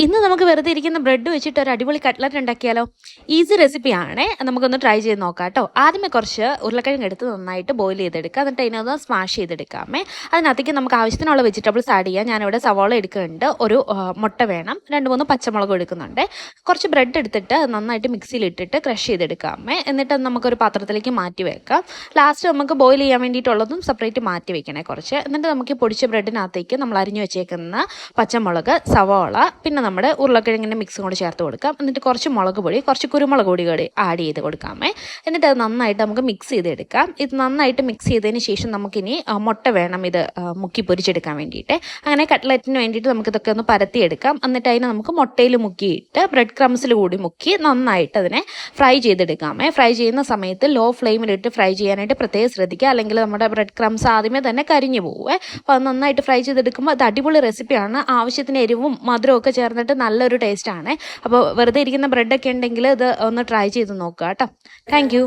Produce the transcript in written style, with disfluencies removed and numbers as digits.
ഇന്ന് നമുക്ക് വെറുതെ ഇരിക്കുന്ന ബ്രെഡ് വെച്ചിട്ട് ഒരു അടിപൊളി കട്ട്ലറ്റ് ഉണ്ടാക്കിയാലോ? ഈസി റെസിപ്പിയാണേ. നമുക്കൊന്ന് ട്രൈ ചെയ്ത് നോക്കാം കേട്ടോ. ആദ്യമേ കുറച്ച് ഉരുളക്കിഴങ്ങ് എടുത്ത് നന്നായിട്ട് ബോയിൽ ചെയ്തെടുക്കുക. എന്നിട്ട് അതിനൊന്ന് സ്മാഷ് ചെയ്തെടുക്കാമേ. അതിനകത്തേക്ക് നമുക്ക് ആവശ്യത്തിനുള്ള വെജിറ്റബിൾസ് ആഡ് ചെയ്യാം. ഞാനിവിടെ സവാള എടുക്കുന്നുണ്ട്, ഒരു മുട്ട വേണം, 2-3 പച്ചമുളകും എടുക്കുന്നുണ്ട്. കുറച്ച് ബ്രെഡ് എടുത്തിട്ട് നന്നായിട്ട് മിക്സിയിലിട്ടിട്ട് ക്രഷ് ചെയ്തെടുക്കാമേ. എന്നിട്ട് നമുക്കൊരു പാത്രത്തിലേക്ക് മാറ്റി വെക്കാം. ലാസ്റ്റ് നമുക്ക് ബോയിൽ ചെയ്യാൻ വേണ്ടിയിട്ടുള്ളതും സെപ്പറേറ്റ് മാറ്റി വെക്കണേ കുറച്ച്. എന്നിട്ട് നമുക്ക് പൊടിച്ച ബ്രെഡിനകത്തേക്ക് നമ്മൾ അരിഞ്ഞു വെച്ചേക്കുന്ന പച്ചമുളക്, സവാള, പിന്നെ നമ്മുടെ ഉരുളക്കിഴങ്ങിൻ്റെ മിക്സും കൂടി ചേർത്ത് കൊടുക്കാം. എന്നിട്ട് കുറച്ച് മുളക് പൊടി, കുറച്ച് കുരുമുളക് പൊടി കൂടി ആഡ് ചെയ്ത് കൊടുക്കാമേ. എന്നിട്ട് അത് നന്നായിട്ട് നമുക്ക് മിക്സ് ചെയ്തെടുക്കാം. ഇത് നന്നായിട്ട് മിക്സ് ചെയ്തതിന് ശേഷം നമുക്കിനി മുട്ട വേണം ഇത് മുക്കി പൊരിച്ചെടുക്കാൻ വേണ്ടിയിട്ട്. അങ്ങനെ കട്ട്ലറ്റിന് വേണ്ടിയിട്ട് നമുക്കിതൊക്കെ ഒന്ന് പരത്തിയെടുക്കാം. എന്നിട്ട് അതിനെ നമുക്ക് മുട്ടയിൽ മുക്കിയിട്ട് ബ്രെഡ് ക്രംസിൽ കൂടി മുക്കി നന്നായിട്ട് അതിനെ ഫ്രൈ ചെയ്തെടുക്കാമേ. ഫ്രൈ ചെയ്യുന്ന സമയത്ത് ലോ ഫ്ലെയിമിലിട്ട് ഫ്രൈ ചെയ്യാനായിട്ട് പ്രത്യേകം ശ്രദ്ധിക്കുക, അല്ലെങ്കിൽ നമ്മുടെ ബ്രെഡ് ക്രംസ് ആദ്യമേ തന്നെ കരിഞ്ഞു പോകുമേ. അപ്പോൾ അത് നന്നായിട്ട് ഫ്രൈ ചെയ്തെടുക്കുമ്പോൾ അത് അടിപൊളി റെസിപ്പിയാണ്. ആവശ്യത്തിന് എരിവും മധുരവും ഒക്കെ ചേർന്നിട്ട് നല്ലൊരു ടേസ്റ്റാണ്. അപ്പോൾ വെറുതെ ഇരിക്കുന്ന ബ്രെഡൊക്കെ ഉണ്ടെങ്കിൽ ഇത് ഒന്ന് ട്രൈ ചെയ്ത് നോക്കുക കേട്ടോ. താങ്ക്